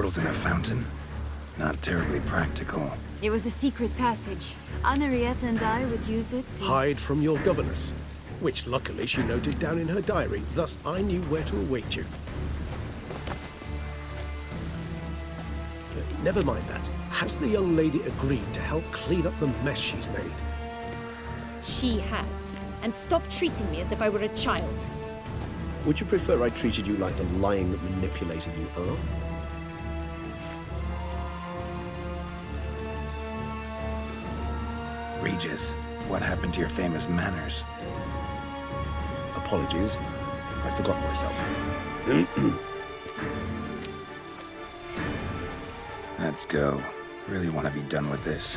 portals in a fountain? Not terribly practical. It was a secret passage. Henriette and I would use it to... Hide from your governess, which luckily she noted down in her diary, thus I knew where to await you. Never mind that. Has the young lady agreed to help clean up the mess she's made? She has. And stop treating me as if I were a child. Would you prefer I treated you like the lying manipulator you are? Regis, what happened to your famous manners? Apologies. I forgot myself. Let's go. Really want to be done with this.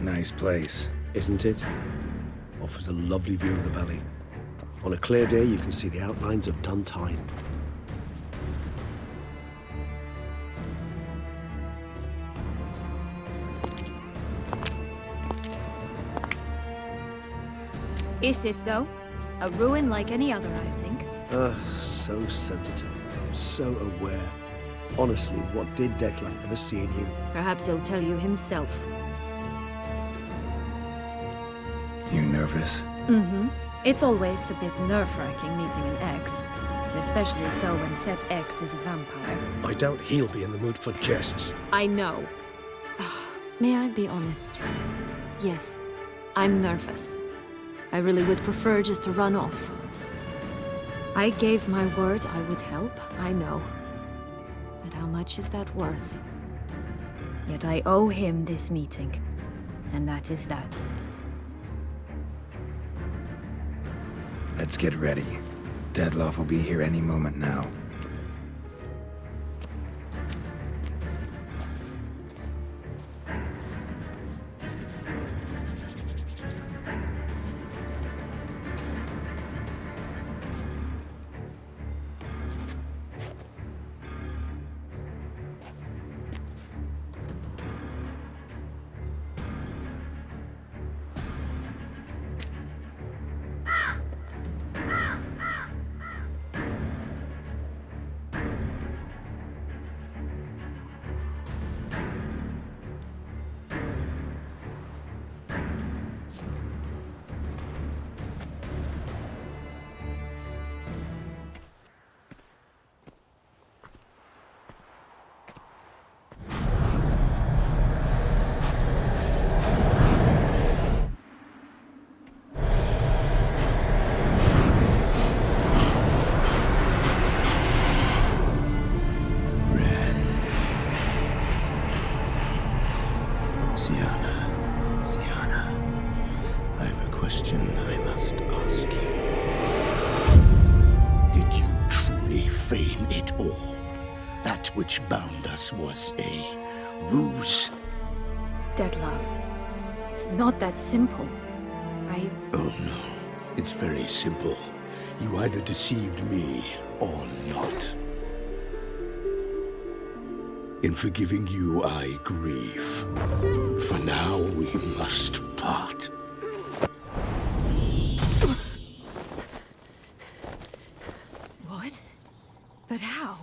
Nice place. Isn't it? Offers a lovely view of the valley. On a clear day, you can see the outlines of done time. Is it, though? A ruin like any other, I think. So sensitive. So aware. Honestly, what did Declan ever see in you? Perhaps he'll tell you himself. You nervous? Mm-hmm. It's always a bit nerve-wracking meeting an ex. Especially so when said ex is a vampire. I doubt he'll be in the mood for jests. I know. May I be honest? Yes, I'm nervous. I really would prefer just to run off. I gave my word I would help, I know. But how much is that worth? Yet I owe him this meeting. And that is that. Let's get ready. Deadloff will be here any moment now. Sienna, I have a question I must ask you. Did you truly feign it all? That which bound us was a ruse? Deadloff, it's not that simple. Oh no, it's very simple. You either deceived me or not. In forgiving you, I grieve. For now, we must part. What? But how?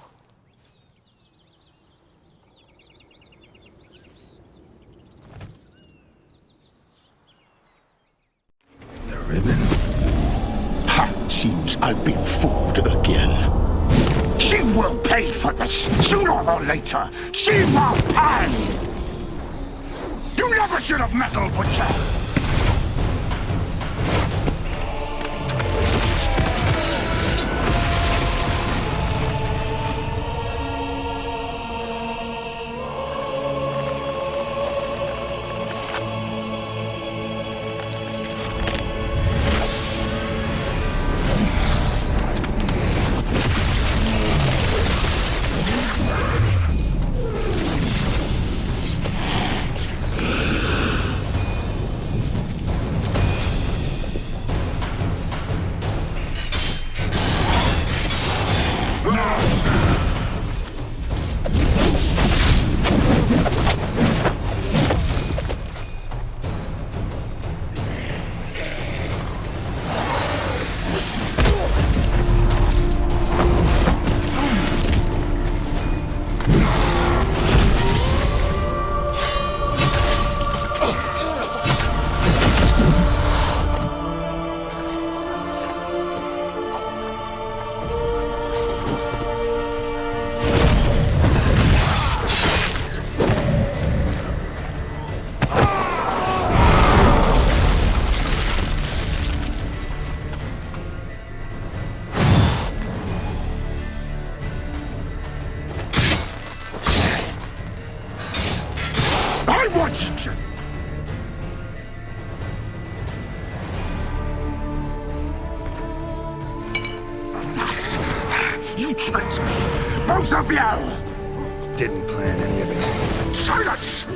The ribbon? Ha! Seems I've been fooled again. She will pay for this, sooner or later. She will pay! You never should have meddled with her! question. You tricked me! Both of you! Didn't plan any of it. Silence!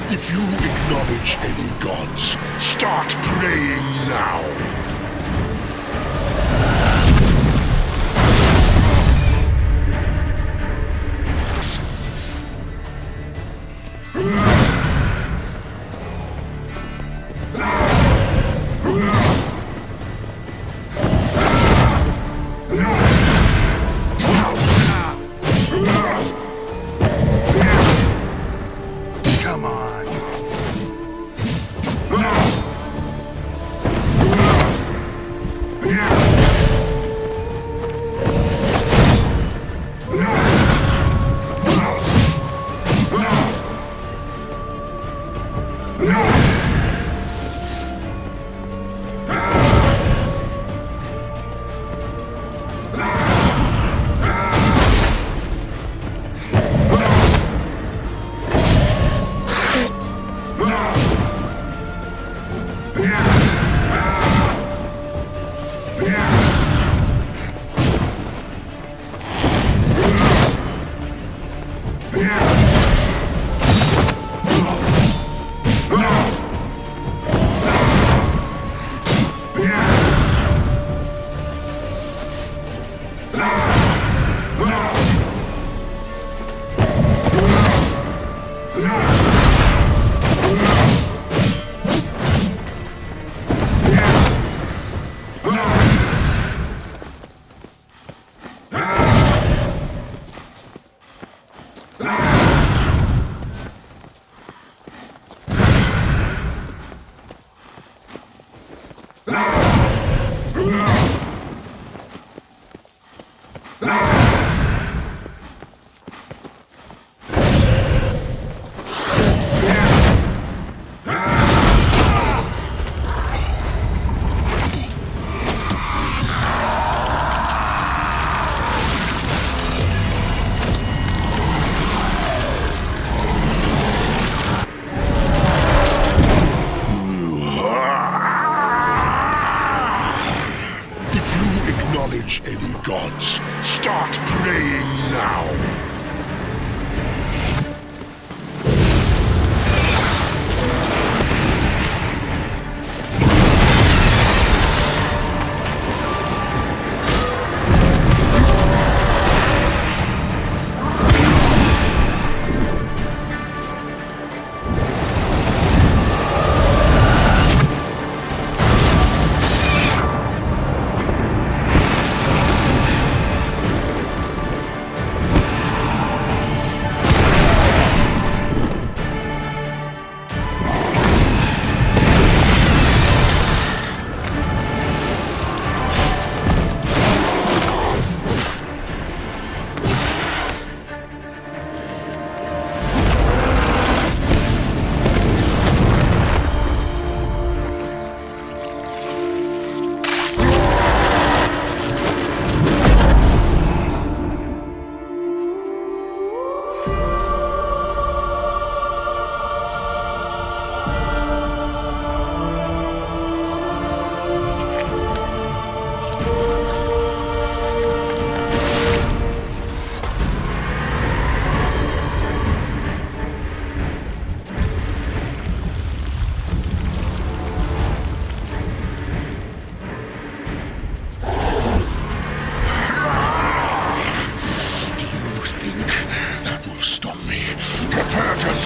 If you acknowledge any gods, start praying now. Come on. Acknowledge any gods. Start praying now.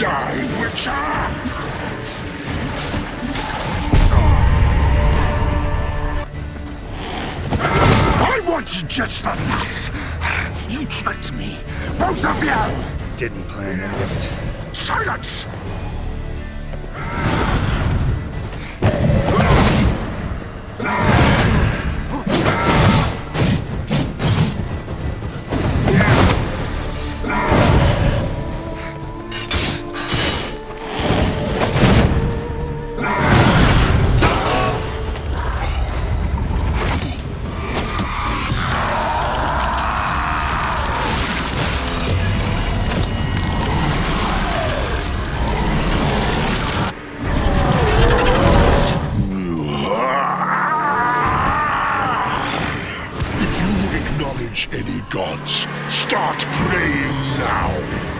Die, Witcher! I was just a lass. You tricked me, both of you. Didn't plan any of it. Silence! Any gods, start praying now!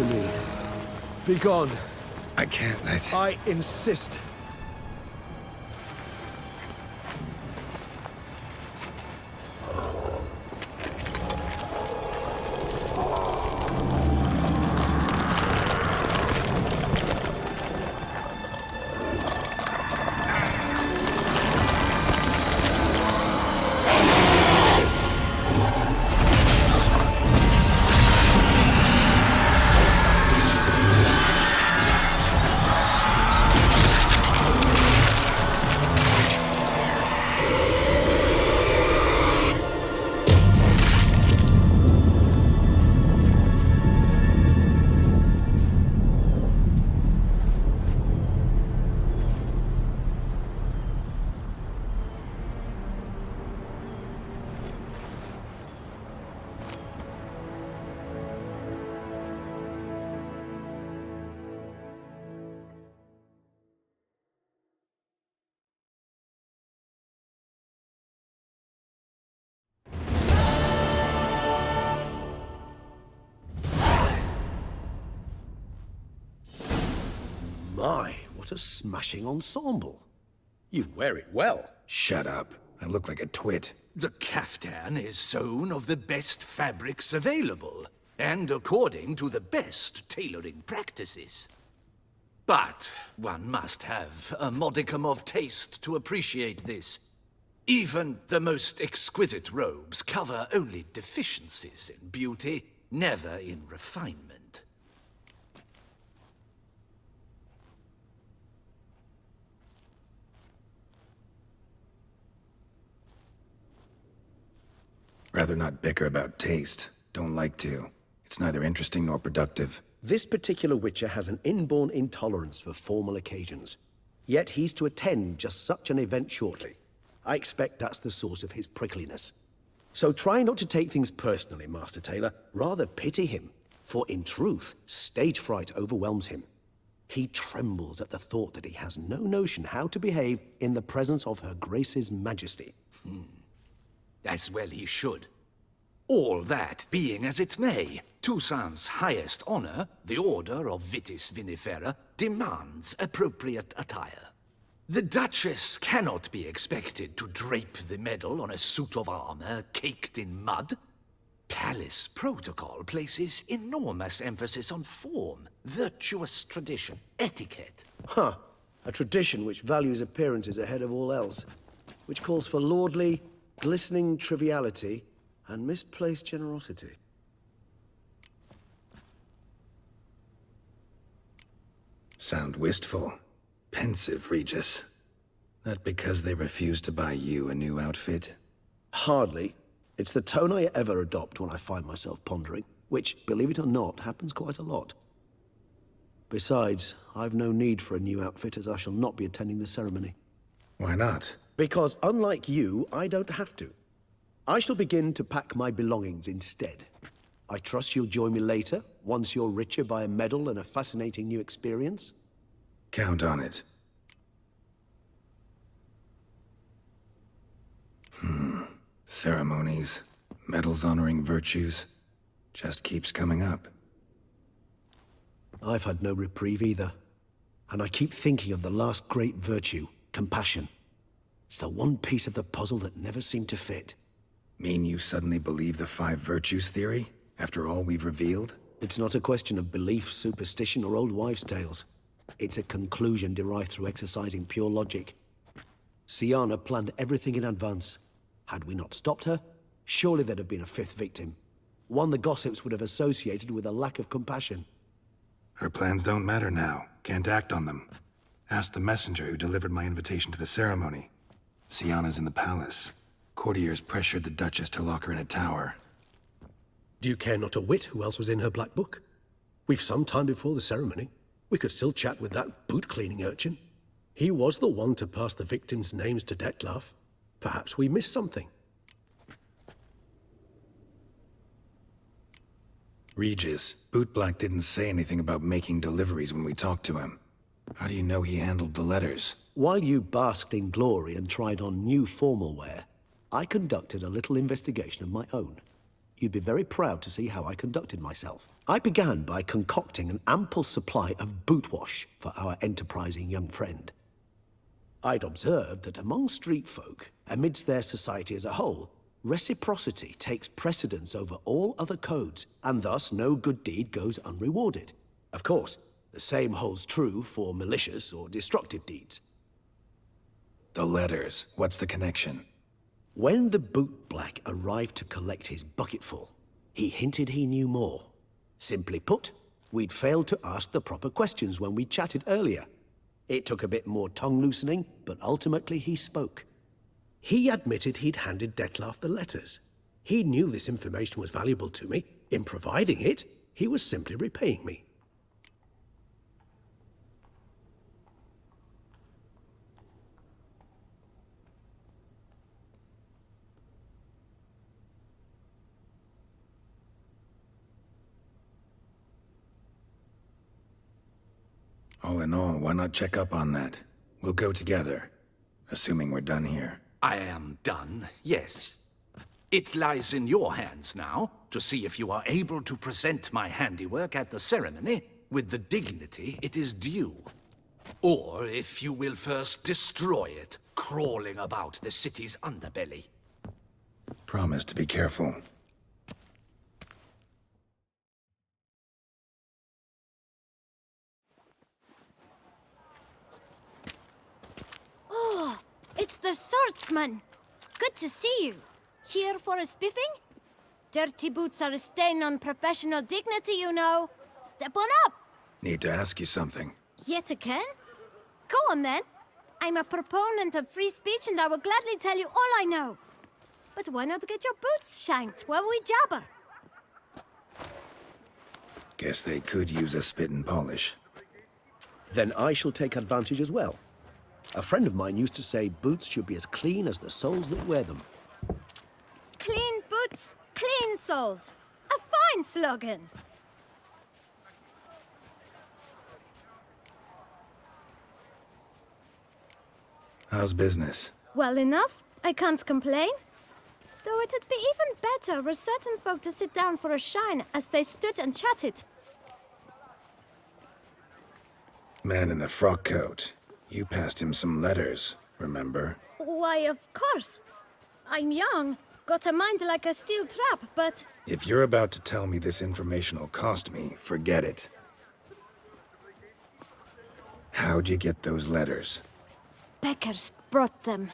to me. Be gone. I can't let... I insist. My, what a smashing ensemble. You wear it well. Shut up. I look like a twit. The caftan is sewn of the best fabrics available, and according to the best tailoring practices. But one must have a modicum of taste to appreciate this. Even the most exquisite robes cover only deficiencies in beauty, never in refinement. Rather not bicker about taste. Don't like to. It's neither interesting nor productive. This particular Witcher has an inborn intolerance for formal occasions. Yet he's to attend just such an event shortly. I expect that's the source of his prickliness. So try not to take things personally, Master Taylor. Rather pity him. For in truth, stage fright overwhelms him. He trembles at the thought that he has no notion how to behave in the presence of Her Grace's Majesty. As well he should. All that being as it may, Toussaint's highest honor, the Order of Vitis Vinifera, demands appropriate attire. The Duchess cannot be expected to drape the medal on a suit of armor caked in mud. Palace protocol places enormous emphasis on form, virtuous tradition, etiquette. Huh. A tradition which values appearances ahead of all else. Which calls for lordly, glistening triviality and misplaced generosity. Sound wistful. Pensive, Regis. That because they refuse to buy you a new outfit? Hardly. It's the tone I ever adopt when I find myself pondering, which, believe it or not, happens quite a lot. Besides, I've no need for a new outfit as I shall not be attending the ceremony. Why not? Because unlike you, I don't have to. I shall begin to pack my belongings instead. I trust you'll join me later, once you're richer by a medal and a fascinating new experience? Count on it. Ceremonies, medals honoring virtues, just keeps coming up. I've had no reprieve either. And I keep thinking of the last great virtue, compassion. It's the one piece of the puzzle that never seemed to fit. Mean you suddenly believe the 5 virtues theory, after all we've revealed? It's not a question of belief, superstition, or old wives' tales. It's a conclusion derived through exercising pure logic. Syanna planned everything in advance. Had we not stopped her, surely there'd have been a 5th victim. One the gossips would have associated with a lack of compassion. Her plans don't matter now. Can't act on them. Ask the messenger who delivered my invitation to the ceremony. Syanna's in the palace. Courtiers pressured the Duchess to lock her in a tower. Do you care not a whit who else was in her black book? We've some time before the ceremony. We could still chat with that boot-cleaning urchin. He was the one to pass the victims' names to Dettlaff. Perhaps we missed something. Regis, Bootblack didn't say anything about making deliveries when we talked to him. How do you know he handled the letters? While you basked in glory and tried on new formal wear, I conducted a little investigation of my own. You'd be very proud to see how I conducted myself. I began by concocting an ample supply of bootwash for our enterprising young friend. I'd observed that among street folk, amidst their society as a whole, reciprocity takes precedence over all other codes, and thus no good deed goes unrewarded. Of course, the same holds true for malicious or destructive deeds. The letters, what's the connection? When the boot black arrived to collect his bucketful, he hinted he knew more. Simply put, we'd failed to ask the proper questions when we chatted earlier. It took a bit more tongue-loosening, but ultimately he spoke. He admitted he'd handed Dettlaff the letters. He knew this information was valuable to me. In providing it, he was simply repaying me. All in all, why not check up on that? We'll go together, assuming we're done here. I am done, yes. It lies in your hands now to see if you are able to present my handiwork at the ceremony with the dignity it is due. Or if you will first destroy it, crawling about the city's underbelly. Promise to be careful. It's the swordsman. Good to see you. Here for a spiffing? Dirty boots are a stain on professional dignity, you know. Step on up. Need to ask you something. Yet again? Go on then. I'm a proponent of free speech and I will gladly tell you all I know. But why not get your boots shanked while we jabber? Guess they could use a spit and polish. Then I shall take advantage as well. A friend of mine used to say boots should be as clean as the soles that wear them. Clean boots, clean soles. A fine slogan. How's business? Well enough. I can't complain. Though it'd be even better were certain folk to sit down for a shine as they stood and chatted. Man in the frock coat. You passed him some letters, remember? Why, of course. I'm young, got a mind like a steel trap, but... If you're about to tell me this information will cost me, forget it. How'd you get those letters? Beggars brought them.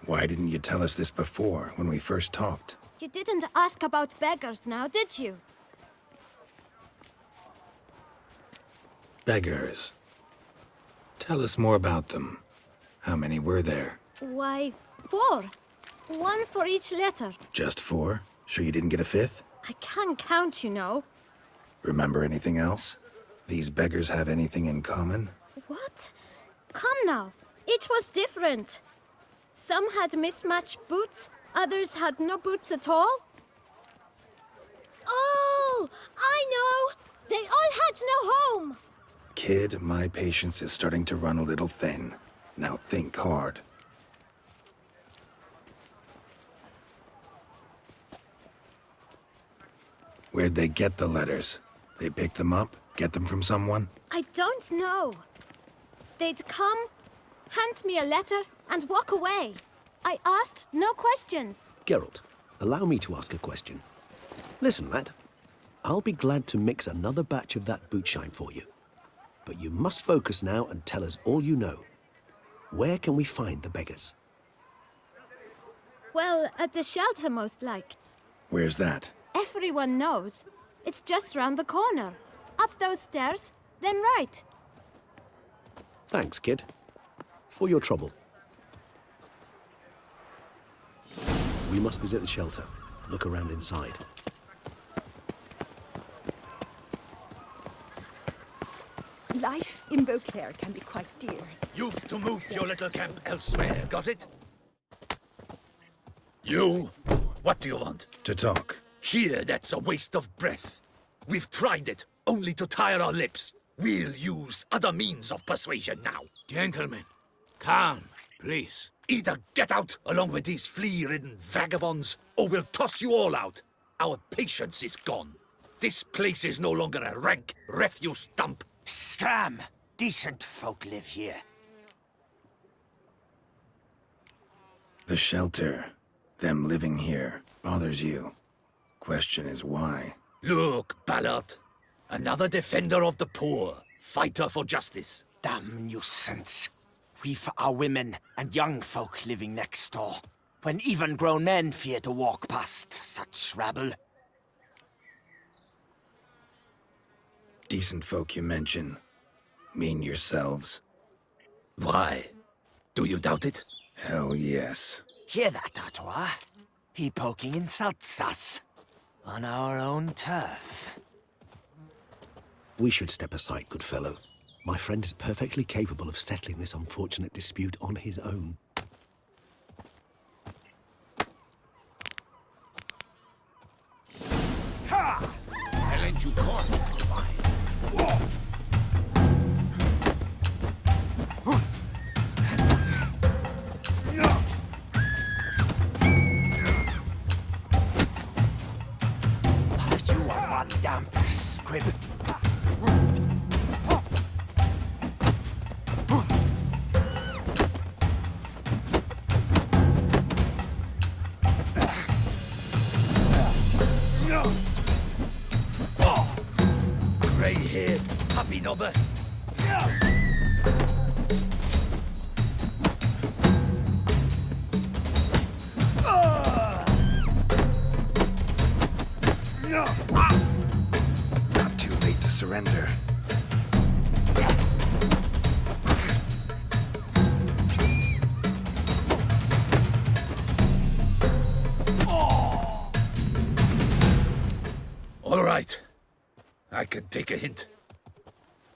Why didn't you tell us this before, when we first talked? You didn't ask about beggars now, did you? Beggars. Tell us more about them. How many were there? Why, 4. 1 for each letter. Just 4? Sure you didn't get a 5th? I can't count, you know. Remember anything else? These beggars have anything in common? What? Come now. Each was different. Some had mismatched boots, others had no boots at all. Oh, I know! They all had no home! Kid, my patience is starting to run a little thin. Now think hard. Where'd they get the letters? They pick them up? Get them from someone? I don't know. They'd come, hand me a letter, and walk away. I asked no questions. Geralt, allow me to ask a question. Listen, lad. I'll be glad to mix another batch of that bootshine for you. But you must focus now and tell us all you know. Where can we find the beggars? Well, at the shelter, most like. Where's that? Everyone knows. It's just round the corner. Up those stairs, then right. Thanks, kid. For your trouble. We must visit the shelter. Look around inside. Life in Beauclair can be quite dear. You've to move your little camp elsewhere, got it? You? What do you want? To talk. Here, that's a waste of breath. We've tried it, only to tire our lips. We'll use other means of persuasion now. Gentlemen, calm, please. Either get out along with these flea-ridden vagabonds, or we'll toss you all out. Our patience is gone. This place is no longer a rank refuse dump. Scram! Decent folk live here. The shelter, them living here, bothers you. Question is why? Look, Ballard. Another defender of the poor. Fighter for justice. Damn nuisance. We've our women and young folk living next door, when even grown men fear to walk past such rabble. Decent folk you mention. Mean yourselves? Why? Do you doubt it? Hell yes. Hear that, Artois? He poking insults us. On our own turf. We should step aside, good fellow. My friend is perfectly capable of settling this unfortunate dispute on his own. Ha! I lent you corn for a while. You are one damp squib. Grey-haired puppy knobber. Not too late to surrender. All right. I can take a hint.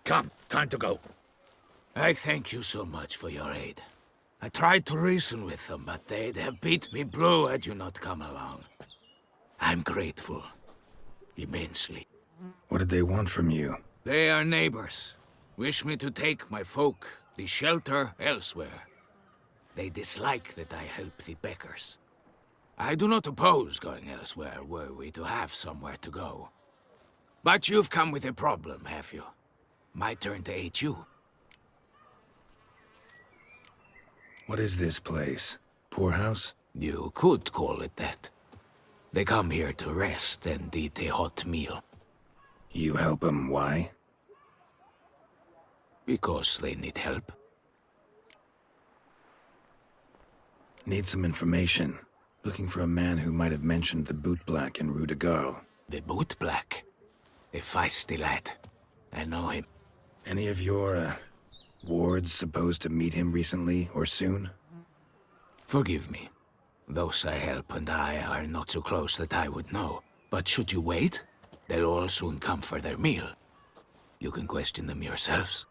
Come, time to go. I thank you so much for your aid. I tried to reason with them, but they'd have beat me blue had you not come along. I'm grateful. Immensely. What did they want from you? They are neighbors. Wish me to take my folk, the shelter, elsewhere. They dislike that I help the beggars. I do not oppose going elsewhere, were we to have somewhere to go. But you've come with a problem, have you? My turn to aid you. What is this place? Poorhouse? You could call it that. They come here to rest and eat a hot meal. You help them, why? Because they need help. Need some information. Looking for a man who might have mentioned the boot black in Rue de Garl. The boot black? A feisty lad. I know him. Any of your, wards supposed to meet him recently or soon? Forgive me. Those I help and I are not so close that I would know. But should you wait, they'll all soon come for their meal. You can question them yourselves.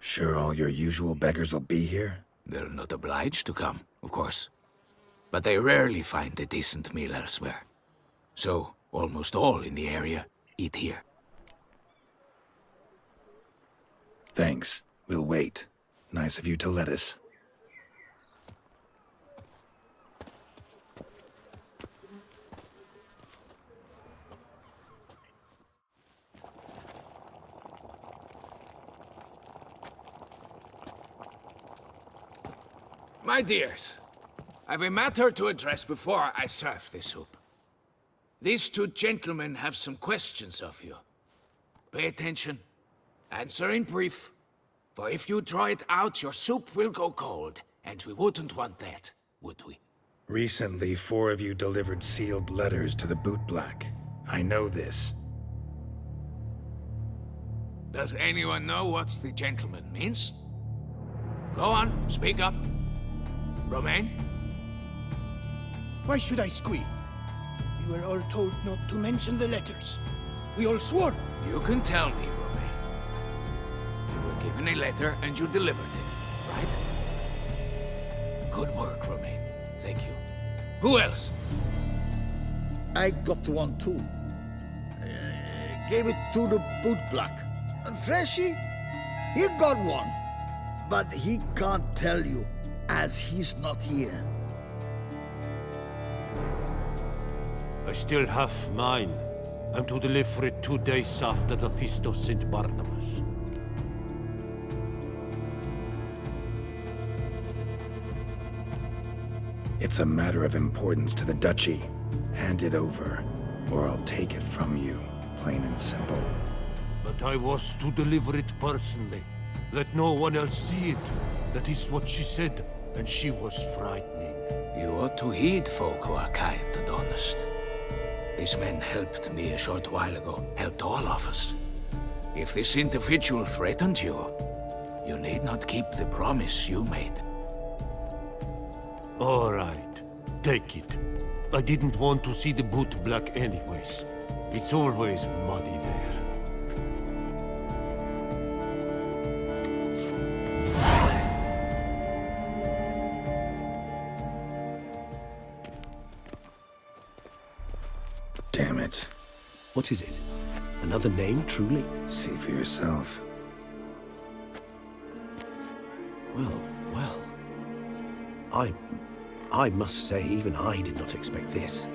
Sure all your usual beggars will be here? They're not obliged to come, of course. But they rarely find a decent meal elsewhere. So, almost all in the area eat here. Thanks. We'll wait. Nice of you to let us. My dears, I've a matter to address before I serve the soup. These two gentlemen have some questions of you. Pay attention. Answer in brief. For if you draw it out, your soup will go cold. And we wouldn't want that, would we? Recently, 4 of you delivered sealed letters to the boot black. I know this. Does anyone know what the gentleman means? Go on, speak up. Romain? Why should I squeal? We were all told not to mention the letters. We all swore. You can tell me, Romain. You were given a letter and you delivered it, right? Good work, Romain. Thank you. Who else? I got one too. Gave it to the boot black. And Freshy, he got one. but he can't tell you, as he's not here. I still have mine. I'm to deliver it 2 days after the Feast of St. Barnabas. It's a matter of importance to the Duchy. Hand it over, or I'll take it from you, plain and simple. But I was to deliver it personally. Let no one else see it. That is what she said, and she was frightening. You ought to heed folk who are kind and honest. These men helped me a short while ago, helped all of us. If this individual threatened you, you need not keep the promise you made. All right, take it. I didn't want to see the boot black anyways. It's always muddy there. Damn it. What is it? Another name, truly? See for yourself. Well, well. I must say, even I did not expect this.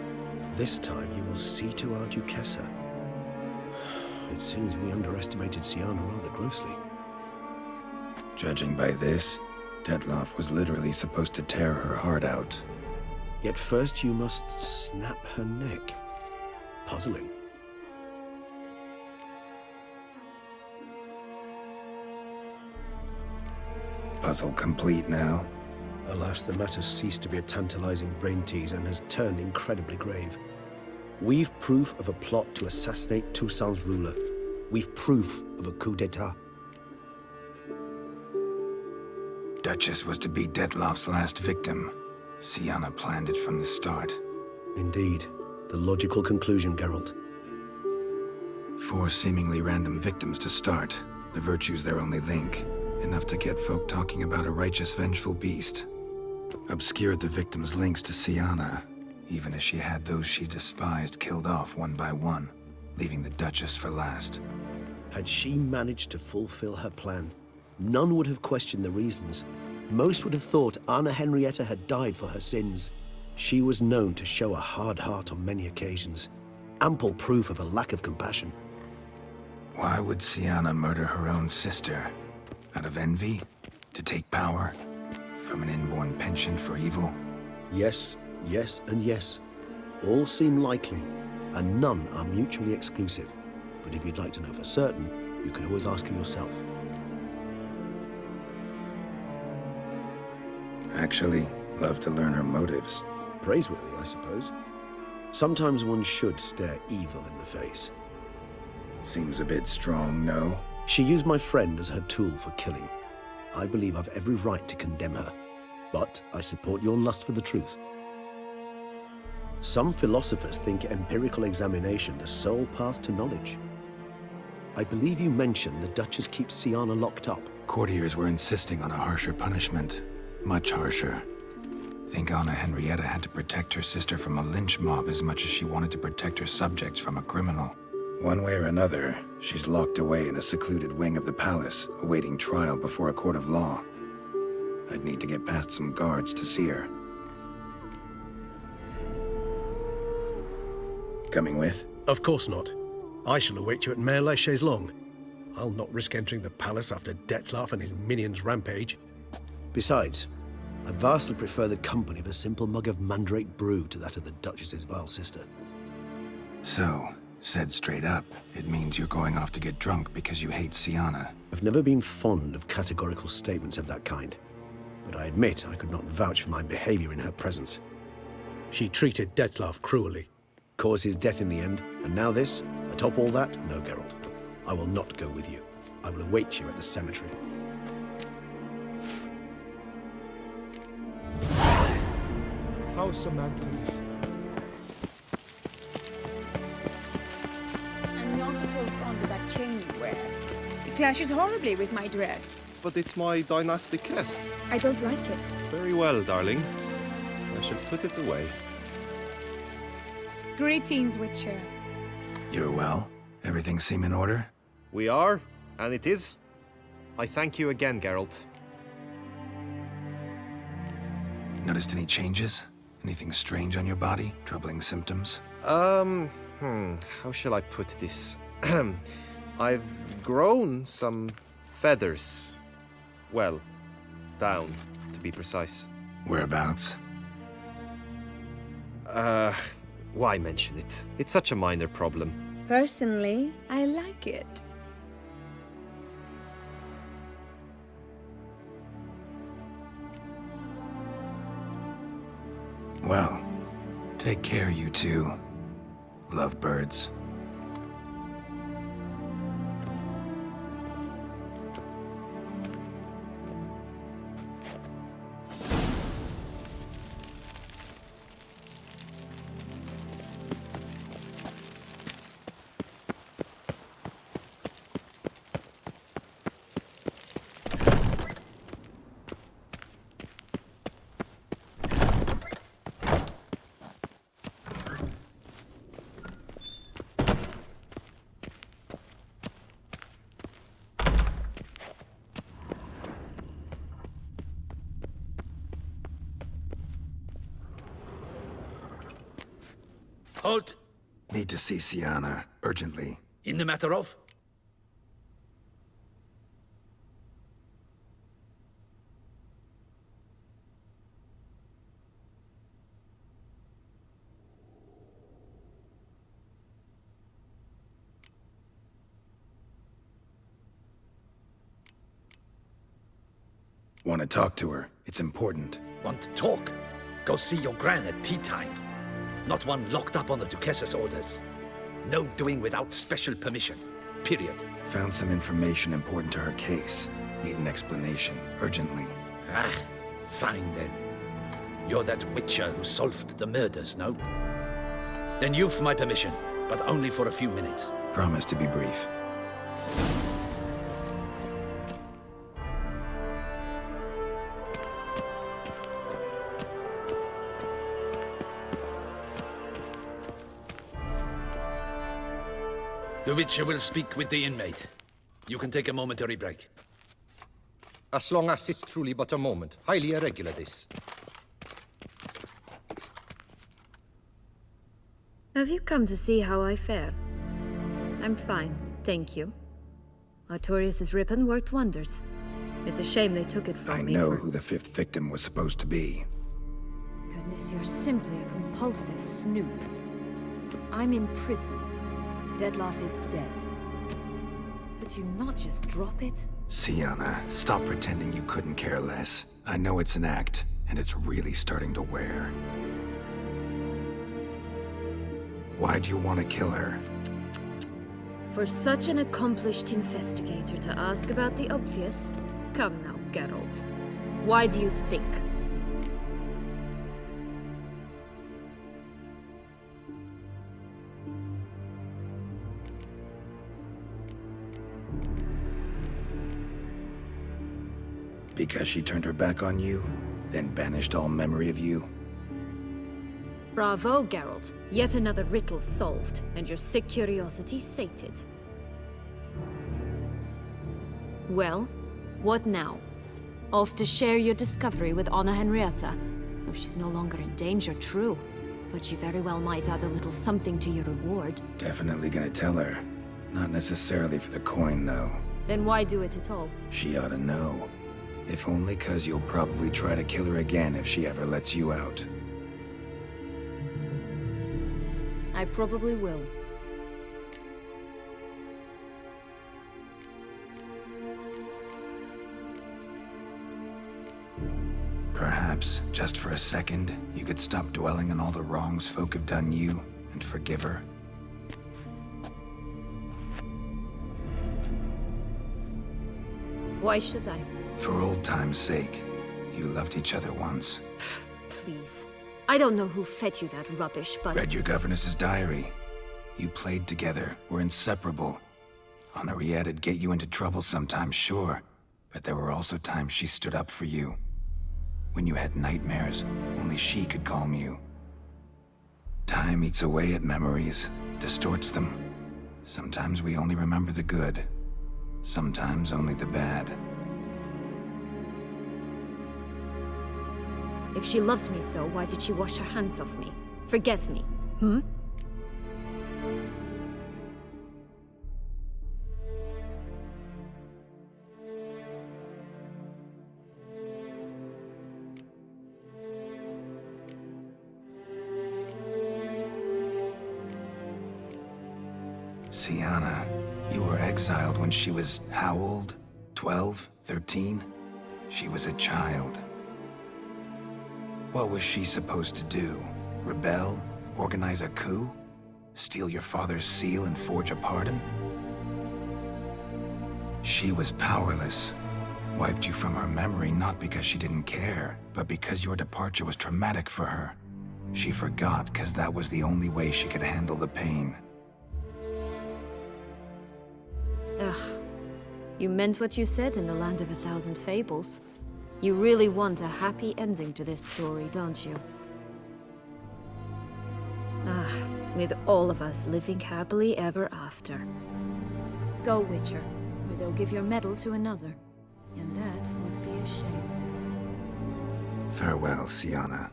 This time you will see to our Duchessa. It seems we underestimated Siana rather grossly. Judging by this, Detloff was literally supposed to tear her heart out. Yet first you must snap her neck. Puzzling. Puzzle complete now. Alas, the matter ceased to be a tantalizing brain tease and has turned incredibly grave. We've proof of a plot to assassinate Toussaint's ruler. We've proof of a coup d'etat. Duchess was to be Detloff's last victim. Siana planned it from the start. Indeed. The logical conclusion, Geralt. 4 seemingly random victims to start. The virtue's their only link. Enough to get folk talking about a righteous, vengeful beast. Obscured the victims' links to Siana, even as she had those she despised killed off one by one, leaving the Duchess for last. Had she managed to fulfill her plan, none would have questioned the reasons. Most would have thought Anna Henrietta had died for her sins. She was known to show a hard heart on many occasions. Ample proof of a lack of compassion. Why would Siana murder her own sister? Out of envy? To take power? From an inborn penchant for evil? Yes, yes, and yes. All seem likely, and none are mutually exclusive. But if you'd like to know for certain, you can always ask her yourself. Actually, love to learn her motives. Praiseworthy, I suppose. Sometimes one should stare evil in the face. Seems a bit strong, no? She used my friend as her tool for killing. I believe I've every right to condemn her, but I support your lust for the truth. Some philosophers think empirical examination the sole path to knowledge. I believe you mentioned the Duchess keeps Siana locked up. Courtiers were insisting on a harsher punishment. Much harsher. Think Anna Henrietta had to protect her sister from a lynch mob as much as she wanted to protect her subjects from a criminal. One way or another, she's locked away in a secluded wing of the palace, awaiting trial before a court of law. I'd need to get past some guards to see her. Coming with? Of course not. I shall await you at Mare la Chaise-Longue. I'll not risk entering the palace after Detloff and his minions rampage. Besides, I vastly prefer the company of a simple mug of mandrake brew to that of the Duchess's vile sister. So, said straight up, it means you're going off to get drunk because you hate Siana. I've never been fond of categorical statements of that kind, but I admit I could not vouch for my behavior in her presence. She treated Detloff cruelly, caused his death in the end, and now this? Atop all that? No, Geralt. I will not go with you. I will await you at the cemetery. How's Samantha? I'm not at all fond of that chain you wear. It clashes horribly with my dress. But it's my dynastic crest. I don't like it. Very well, darling. I shall put it away. Greetings, Witcher. You're well? Everything seem in order? We are, and it is. I thank you again, Geralt. Noticed any changes? Anything strange on your body? Troubling symptoms? How shall I put this? I've grown some feathers. Well, down, to be precise. Whereabouts? Why mention it? It's such a minor problem. Personally, I like it. Well, take care, you two. Lovebirds. Halt! Need to see Siana, urgently. In the matter of? Want to talk to her. It's important. Want to talk? Go see your gran at tea time. Not one locked up on the Duchess's orders. No doing without special permission. Period. Found some information important to her case. Need an explanation, urgently. Ah, fine then. You're that witcher who solved the murders, no? Then you've my permission, but only for a few minutes. Promise to be brief. The Witcher will speak with the inmate. You can take a momentary break. As long as it's truly but a moment. Highly irregular, this. Have you come to see how I fare? I'm fine, thank you. Artorius' ribbon worked wonders. It's a shame they took it from me. I know who the fifth victim was supposed to be. Goodness, you're simply a compulsive snoop. I'm in prison. Deadloff is dead. Could you not just drop it? Siana, stop pretending you couldn't care less. I know it's an act, and it's really starting to wear. Why do you want to kill her? For such an accomplished investigator to ask about the obvious? Come now, Geralt. Why do you think? Because she turned her back on you, then banished all memory of you? Bravo, Geralt. Yet another riddle solved, and your sick curiosity sated. Well, what now? Off to share your discovery with Anna Henrietta? Oh, she's no longer in danger, true. But she very well might add a little something to your reward. Definitely gonna tell her. Not necessarily for the coin, though. Then why do it at all? She ought to know. If only 'cause you'll probably try to kill her again if she ever lets you out. I probably will. Perhaps, just for a second, you could stop dwelling on all the wrongs folk have done you and forgive her. Why should I? For old time's sake. You loved each other once. Please. I don't know who fed you that rubbish, but... Read your governess's diary. You played together, were inseparable. Henriette'd get you into trouble sometimes, sure. But there were also times she stood up for you. When you had nightmares, only she could calm you. Time eats away at memories, distorts them. Sometimes we only remember the good. Sometimes only the bad. If she loved me so, why did she wash her hands off me? Forget me, hmm? Sienna, you were exiled when she was how old? 12? 13? She was a child. What was she supposed to do? Rebel? Organize a coup? Steal your father's seal and forge a pardon? She was powerless. Wiped you from her memory not because she didn't care, but because your departure was traumatic for her. She forgot because that was the only way she could handle the pain. Ugh. You meant what you said in the Land of 1,000 Fables. You really want a happy ending to this story, don't you? Ah, with all of us living happily ever after. Go, Witcher, or they'll give your medal to another. And that would be a shame. Farewell, Sienna.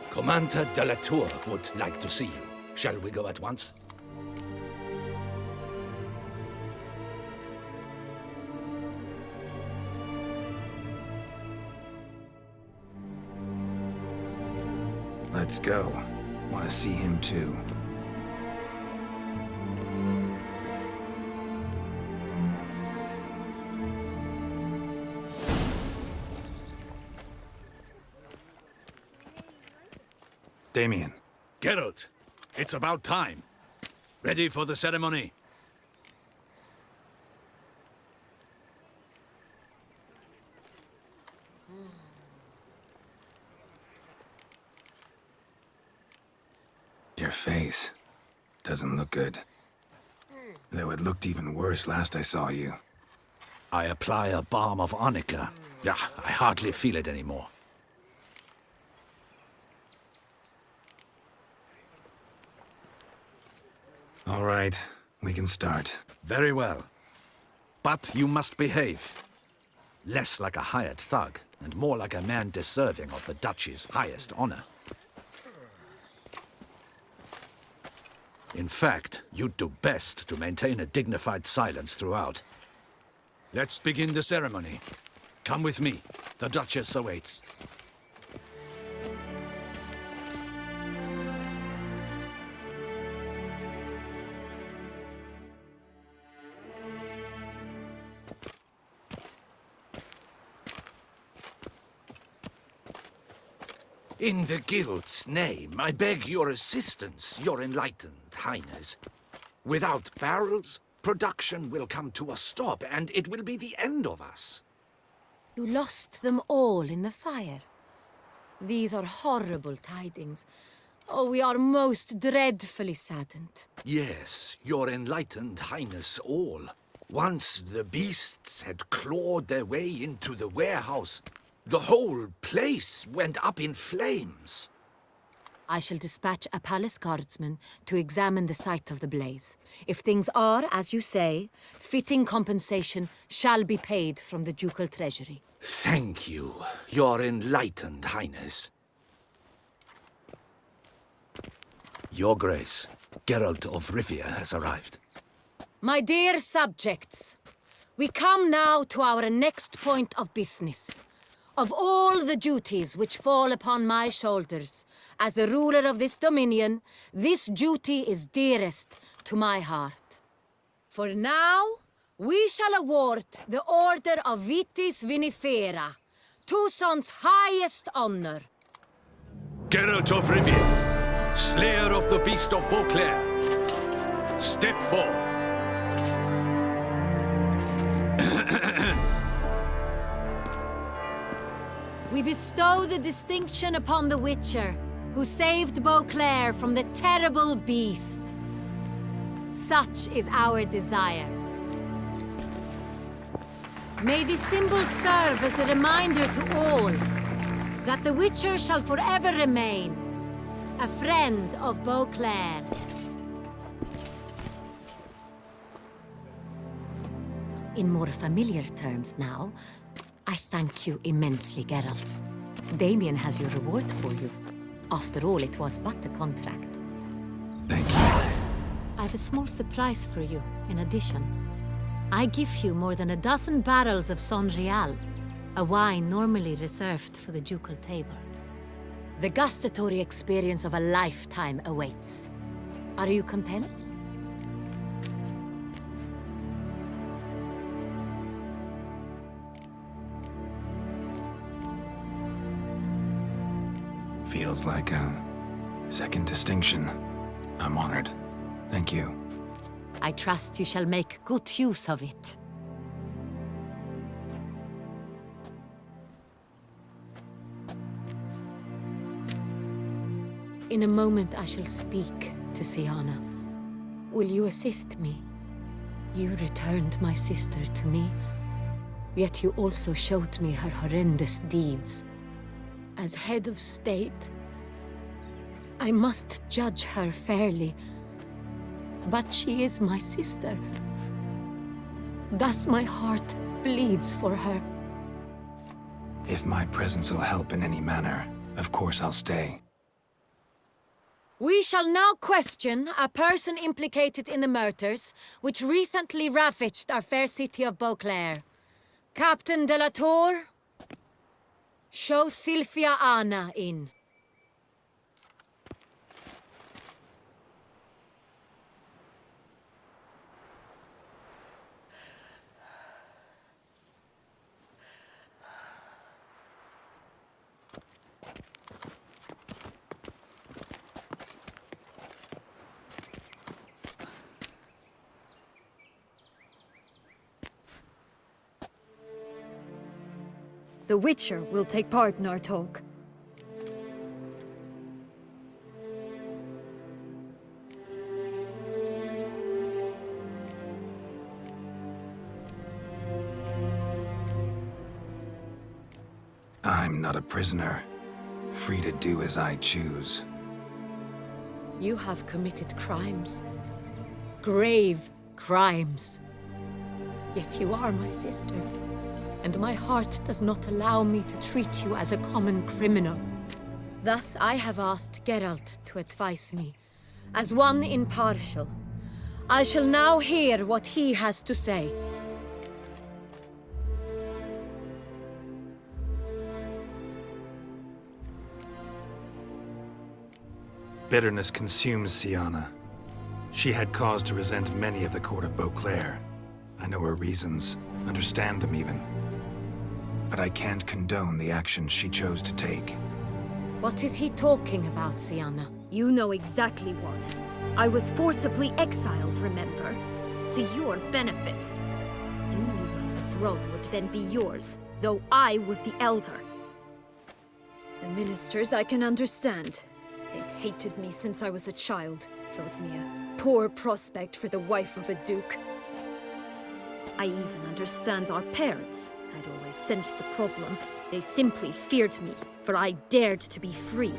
Commander de la Tour would like to see you. Shall we go at once? Let's go. Want to see him too. Damien. Geralt, it's about time. Ready for the ceremony? Your face doesn't look good. Though it looked even worse last I saw you. I apply a balm of arnica. Yeah, I hardly feel it anymore. All right, we can start. Very well. But you must behave. Less like a hired thug, and more like a man deserving of the Duchy's highest honor. In fact, you'd do best to maintain a dignified silence throughout. Let's begin the ceremony. Come with me. The Duchess awaits. In the Guild's name, I beg your assistance, your enlightened highness. Without barrels, production will come to a stop, and it will be the end of us. You lost them all in the fire. These are horrible tidings. Oh, we are most dreadfully saddened. Yes, your enlightened highness all. Once the beasts had clawed their way into the warehouse, the whole place went up in flames. I shall dispatch a palace guardsman to examine the site of the blaze. If things are, as you say, fitting compensation shall be paid from the ducal treasury. Thank you, your enlightened highness. Your Grace, Geralt of Rivia has arrived. My dear subjects, we come now to our next point of business. Of all the duties which fall upon my shoulders, as the ruler of this dominion, this duty is dearest to my heart. For now, we shall award the Order of Vitis Vinifera, Tucson's highest honor. Geralt of Rivia, Slayer of the Beast of Beauclair, step forth. We bestow the distinction upon the Witcher, who saved Beauclair from the terrible beast. Such is our desire. May the symbol serve as a reminder to all that the Witcher shall forever remain a friend of Beauclair. In more familiar terms now, I thank you immensely, Geralt. Damien has your reward for you. After all, it was but a contract. Thank you. I have a small surprise for you, in addition. I give you more than 12 barrels of Son Real, a wine normally reserved for the ducal table. The gustatory experience of a lifetime awaits. Are you content? Feels like a second distinction. I'm honored. Thank you. I trust you shall make good use of it. In a moment I shall speak to Siana. Will you assist me? You returned my sister to me, yet you also showed me her horrendous deeds. As head of state, I must judge her fairly. But she is my sister. Thus my heart bleeds for her. If my presence will help in any manner, of course I'll stay. We shall now question a person implicated in the murders which recently ravaged our fair city of Beauclair. Captain de la Tour, show Sylvia Anna in. The Witcher will take part in our talk. I'm not a prisoner, free to do as I choose. You have committed crimes. Grave crimes. Yet you are my sister. And my heart does not allow me to treat you as a common criminal. Thus, I have asked Geralt to advise me, as one impartial. I shall now hear what he has to say. Bitterness consumes Siana. She had cause to resent many of the court of Beauclair. I know her reasons, understand them even. But I can't condone the actions she chose to take. What is he talking about, Siana? You know exactly what. I was forcibly exiled, remember? To your benefit. You knew well the throne would then be yours, though I was the elder. The ministers I can understand. They'd hated me since I was a child, thought me a poor prospect for the wife of a duke. I even understand our parents. I'd always sensed the problem. They simply feared me, for I dared to be free.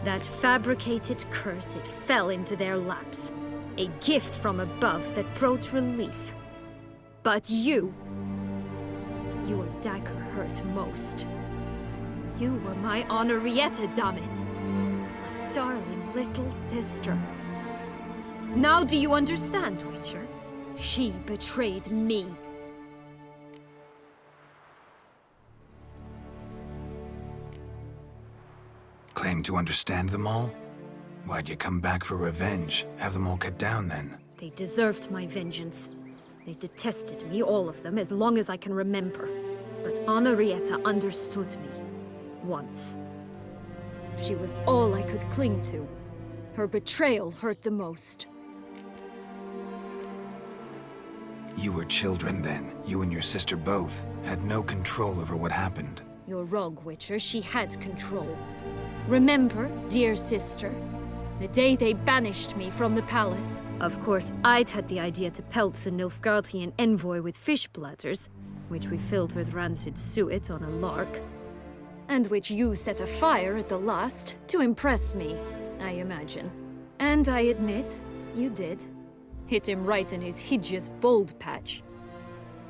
That fabricated curse, it fell into their laps. A gift from above that brought relief. But you... your dagger hurt most. You were my Henrietta, damn it! My darling little sister. Now do you understand, Witcher? She betrayed me. Claim to understand them all? Why'd you come back for revenge? Have them all cut down then? They deserved my vengeance. They detested me, all of them, as long as I can remember. But Henrietta understood me. Once. She was all I could cling to. Her betrayal hurt the most. You were children then. You and your sister both had no control over what happened. You're wrong, Witcher. She had control. Remember, dear sister? The day they banished me from the palace. Of course, I'd had the idea to pelt the Nilfgaardian envoy with fish bladders, which we filled with rancid suet on a lark, and which you set afire at the last to impress me, I imagine. And I admit, you did. Hit him right in his hideous bald patch.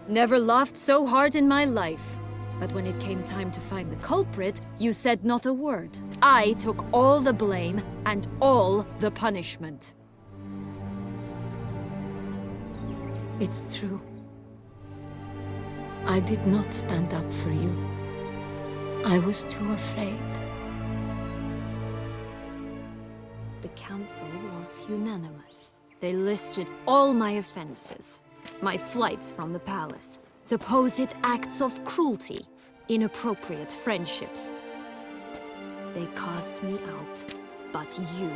Never laughed so hard in my life. But when it came time to find the culprit, you said not a word. I took all the blame and all the punishment. It's true. I did not stand up for you. I was too afraid. The council was unanimous. They listed all my offenses. My flights from the palace, supposed acts of cruelty, inappropriate friendships. They cast me out. But you,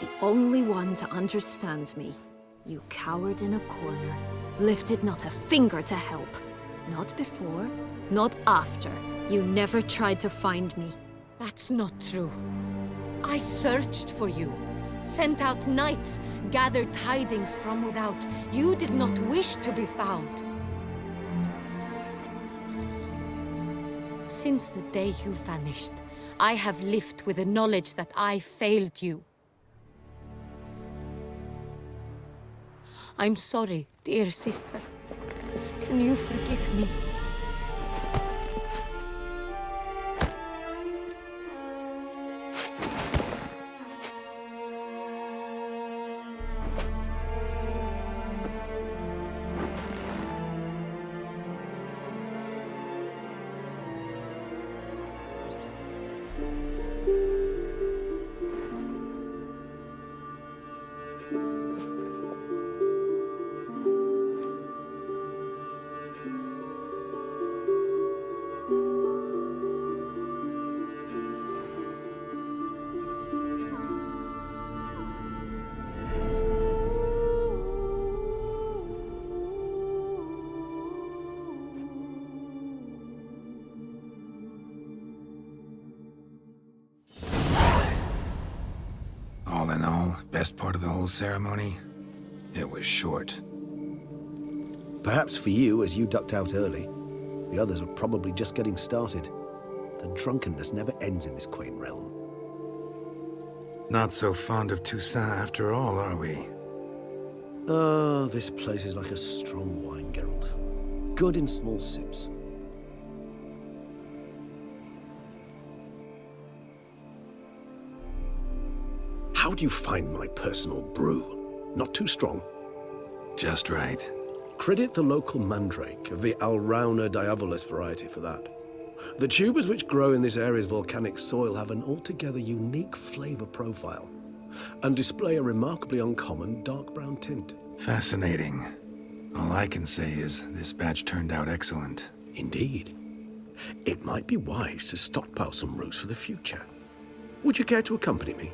the only one to understand me, you cowered in a corner, lifted not a finger to help. Not before, not after. You never tried to find me. That's not true. I searched for you. Sent out knights, gathered tidings from without. You did not wish to be found. Since the day you vanished, I have lived with the knowledge that I failed you. I'm sorry, dear sister. Can you forgive me? All in all, best part of the whole ceremony? It was short. Perhaps for you, as you ducked out early. The others are probably just getting started. The drunkenness never ends in this quaint realm. Not so fond of Toussaint after all, are we? Oh, this place is like a strong wine, Geralt. Good in small sips. How do you find my personal brew? Not too strong? Just right. Credit the local mandrake of the Alrauna diavolis variety for that. The tubers which grow in this area's volcanic soil have an altogether unique flavor profile and display a remarkably uncommon dark brown tint. Fascinating. All I can say is this batch turned out excellent. Indeed. It might be wise to stockpile some roots for the future. Would you care to accompany me?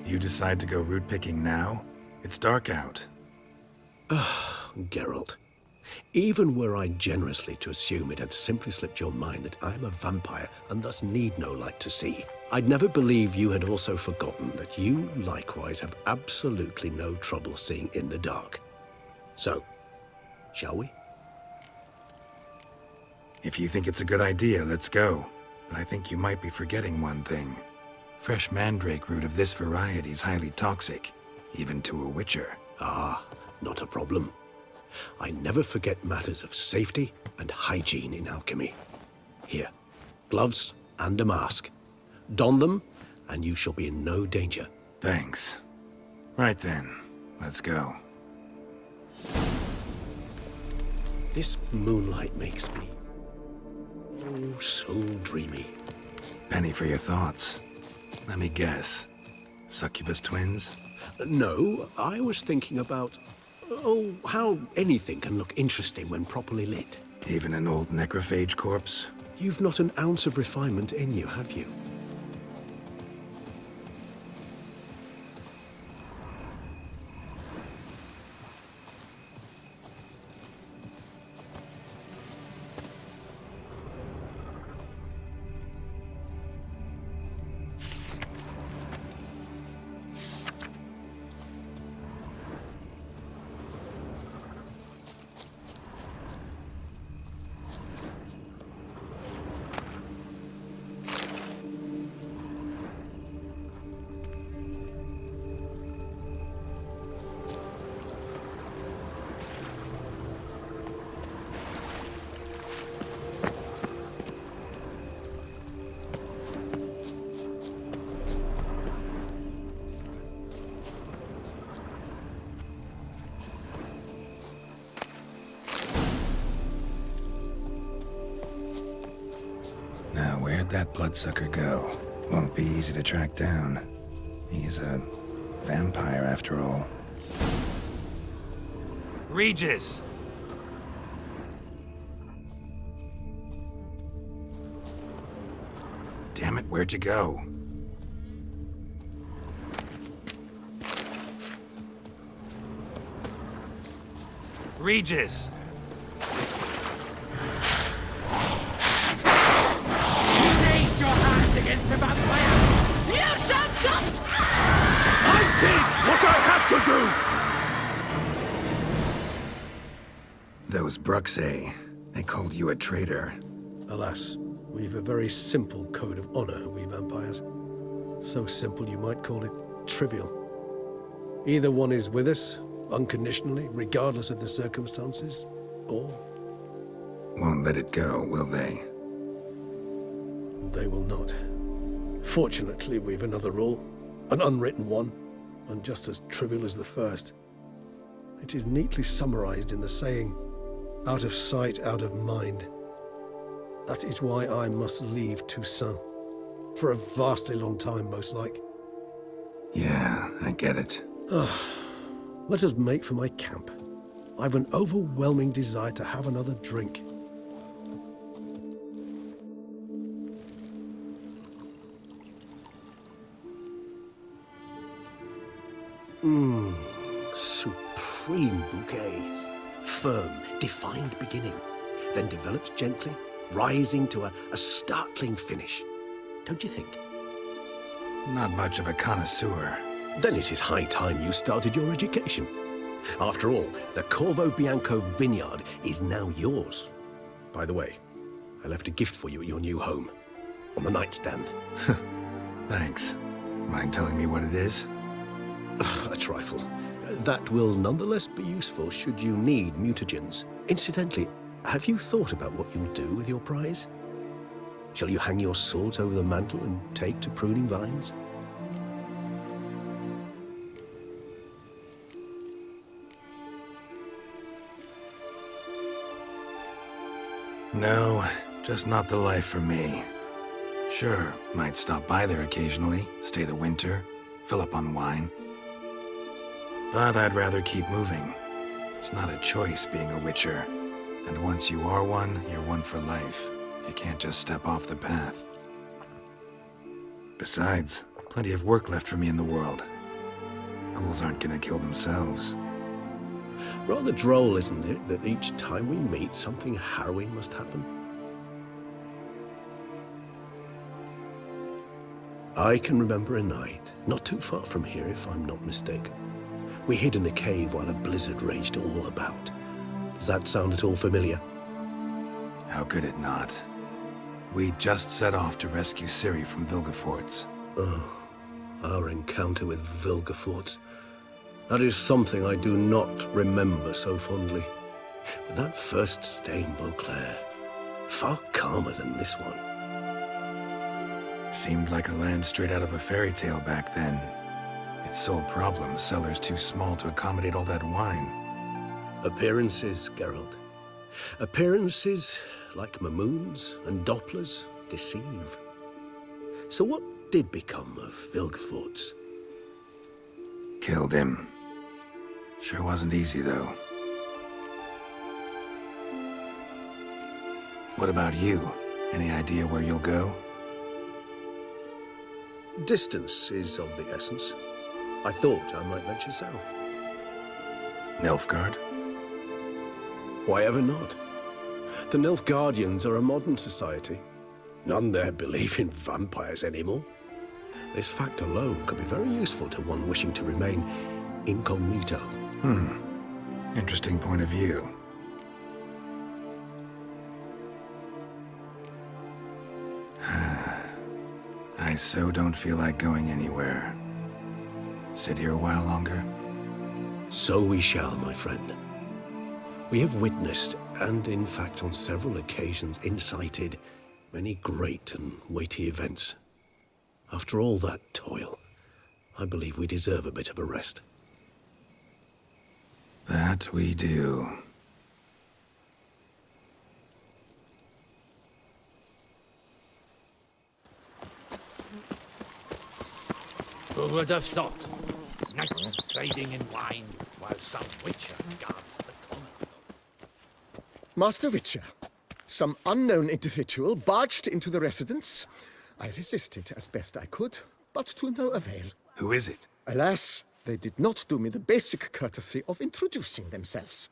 You decide to go root picking now? It's dark out. Geralt, even were I generously to assume it had simply slipped your mind that I am a vampire and thus need no light to see, I'd never believe you had also forgotten that you likewise have absolutely no trouble seeing in the dark. So, shall we? If you think it's a good idea, let's go. But I think you might be forgetting one thing. Fresh mandrake root of this variety is highly toxic, even to a witcher. Ah, not a problem. I never forget matters of safety and hygiene in alchemy. Here, gloves and a mask. Don them, and you shall be in no danger. Thanks. Right then, let's go. This moonlight makes me... oh, so dreamy. Penny for your thoughts. Let me guess. Succubus twins? No, I was thinking about... oh, how anything can look interesting when properly lit. Even an old necrophage corpse? You've not an ounce of refinement in you, have you? Where'd that bloodsucker go? Won't be easy to track down. He's a vampire after all. Regis! Damn it, where'd you go? Regis! Raise your hand against the vampire! You shall not! I did what I had to do! Those Bruxay, they called you a traitor. Alas, we've a very simple code of honor, we vampires. So simple you might call it trivial. Either one is with us, unconditionally, regardless of the circumstances, or... Won't let it go, will they? They will not. Fortunately, we've another rule, an unwritten one, and just as trivial as the first. It is neatly summarized in the saying, out of sight, out of mind. That is why I must leave Toussaint. For a vastly long time, most like. Yeah, I get it. Let us make for my camp. I've an overwhelming desire to have another drink. Supreme bouquet. Firm, defined beginning, then develops gently, rising to a startling finish. Don't you think? Not much of a connoisseur. Then it is high time you started your education. After all, the Corvo Bianco vineyard is now yours. By the way, I left a gift for you at your new home. On the nightstand. Thanks. Mind telling me what it is? A trifle. That will nonetheless be useful should you need mutagens. Incidentally, have you thought about what you'll do with your prize? Shall you hang your swords over the mantle and take to pruning vines? No, just not the life for me. Sure, might stop by there occasionally, stay the winter, fill up on wine. But I'd rather keep moving. It's not a choice being a witcher. And once you are one, you're one for life. You can't just step off the path. Besides, plenty of work left for me in the world. Ghouls aren't gonna kill themselves. Rather droll, isn't it, that each time we meet, something harrowing must happen? I can remember a night, not too far from here if I'm not mistaken. We hid in a cave while a blizzard raged all about. Does that sound at all familiar? How could it not? We just set off to rescue Ciri from Vilgefortz. Oh, our encounter with Vilgefortz. That is something I do not remember so fondly. But that first stay in Beauclair, far calmer than this one. Seemed like a land straight out of a fairy tale back then. Its sole problem, cellars too small to accommodate all that wine. Appearances, Geralt. Appearances, like Mamoons and Dopplers, deceive. So what did become of Vilgefortz? Killed him. Sure wasn't easy, though. What about you? Any idea where you'll go? Distance is of the essence. I thought I might venture south. Nilfgaard? Why ever not? The Nilfgaardians are a modern society. None there believe in vampires anymore. This fact alone could be very useful to one wishing to remain incognito. Interesting point of view. I so don't feel like going anywhere. Sit here a while longer? So we shall, my friend. We have witnessed, and in fact on several occasions incited, many great and weighty events. After all that toil, I believe we deserve a bit of a rest. That we do. Who would have thought? Knights trading in wine while some witcher guards the common. Master Witcher, some unknown individual barged into the residence. I resisted as best I could, but to no avail. Who is it? Alas, they did not do me the basic courtesy of introducing themselves.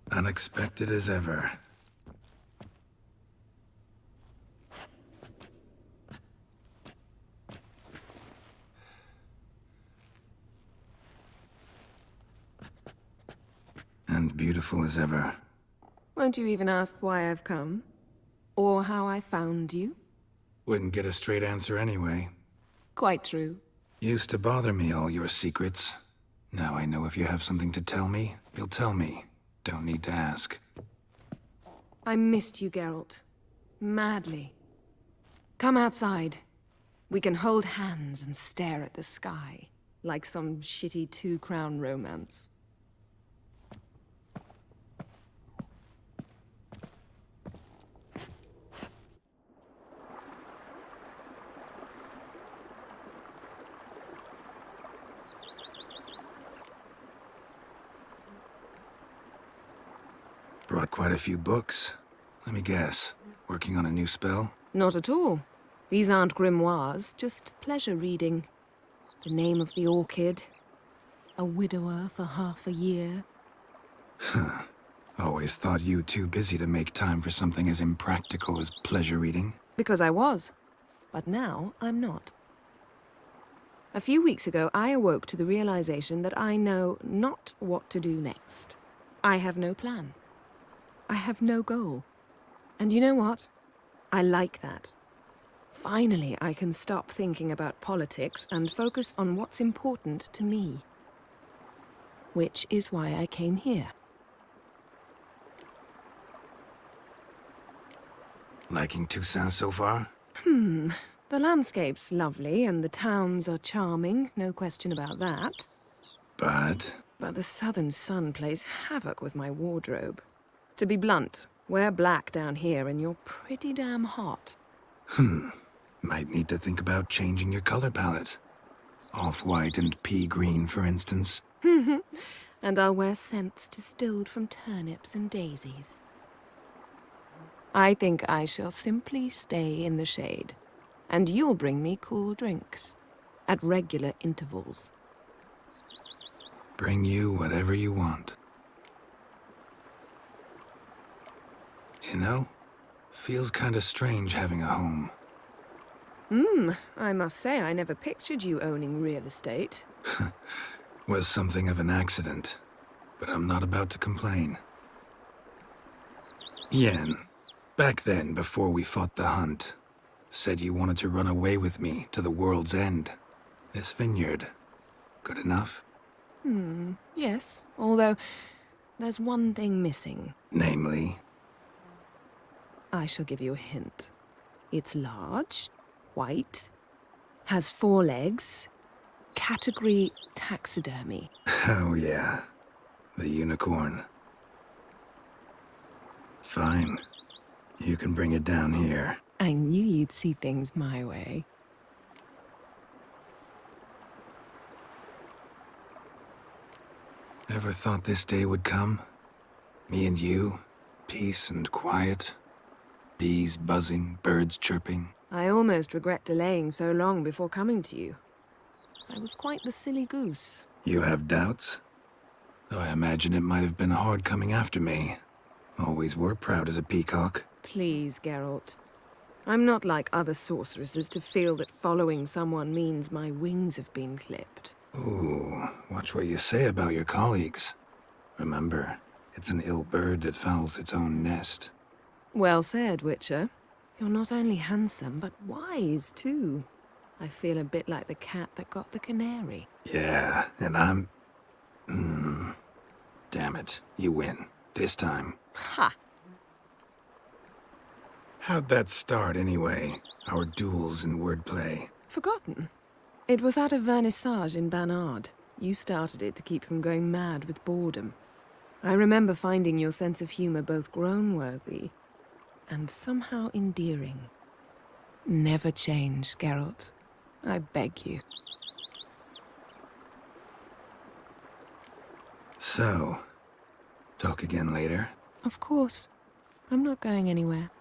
Unexpected as ever. And beautiful as ever. Won't you even ask why I've come? Or how I found you? Wouldn't get a straight answer anyway. Quite true. Used to bother me, all your secrets. Now I know if you have something to tell me, you'll tell me. Don't need to ask. I missed you, Geralt. Madly. Come outside. We can hold hands and stare at the sky, like some shitty two-crown romance. Brought quite a few books. Let me guess. Working on a new spell? Not at all. These aren't grimoires, just pleasure reading. The Name of the Orchid. A widower for half a year. Huh. Always thought you too busy to make time for something as impractical as pleasure reading. Because I was. But now I'm not. A few weeks ago, I awoke to the realization that I know not what to do next. I have no plan. I have no goal. And you know what? I like that. Finally, I can stop thinking about politics and focus on what's important to me. Which is why I came here. Liking Toussaint so far? The landscape's lovely and the towns are charming, no question about that. But the southern sun plays havoc with my wardrobe. To be blunt, wear black down here and you're pretty damn hot. Might need to think about changing your color palette. Off-white and pea green, for instance. And I'll wear scents distilled from turnips and daisies. I think I shall simply stay in the shade. And you'll bring me cool drinks. At regular intervals. Bring you whatever you want. You know, feels kinda strange having a home. I must say I never pictured you owning real estate. Was something of an accident, but I'm not about to complain. Yen, back then, before we fought the hunt, said you wanted to run away with me to the world's end. This vineyard, good enough? Yes, although there's one thing missing. Namely? I shall give you a hint. It's large, white, has 4 legs, category taxidermy. Oh yeah, the unicorn. Fine, you can bring it down here. I knew you'd see things my way. Ever thought this day would come? Me and you, peace and quiet. Bees buzzing, birds chirping. I almost regret delaying so long before coming to you. I was quite the silly goose. You have doubts? Though I imagine it might have been hard coming after me. Always were proud as a peacock. Please, Geralt. I'm not like other sorceresses to feel that following someone means my wings have been clipped. Ooh, watch what you say about your colleagues. Remember, it's an ill bird that fouls its own nest. Well said, Witcher. You're not only handsome, but wise, too. I feel a bit like the cat that got the canary. Yeah, and I'm... Damn it. You win. This time. Ha! How'd that start, anyway? Our duels and wordplay. Forgotten. It was at a vernissage in Banard. You started it to keep from going mad with boredom. I remember finding your sense of humor both groan-worthy and somehow endearing. Never change, Geralt. I beg you. So, talk again later? Of course. I'm not going anywhere.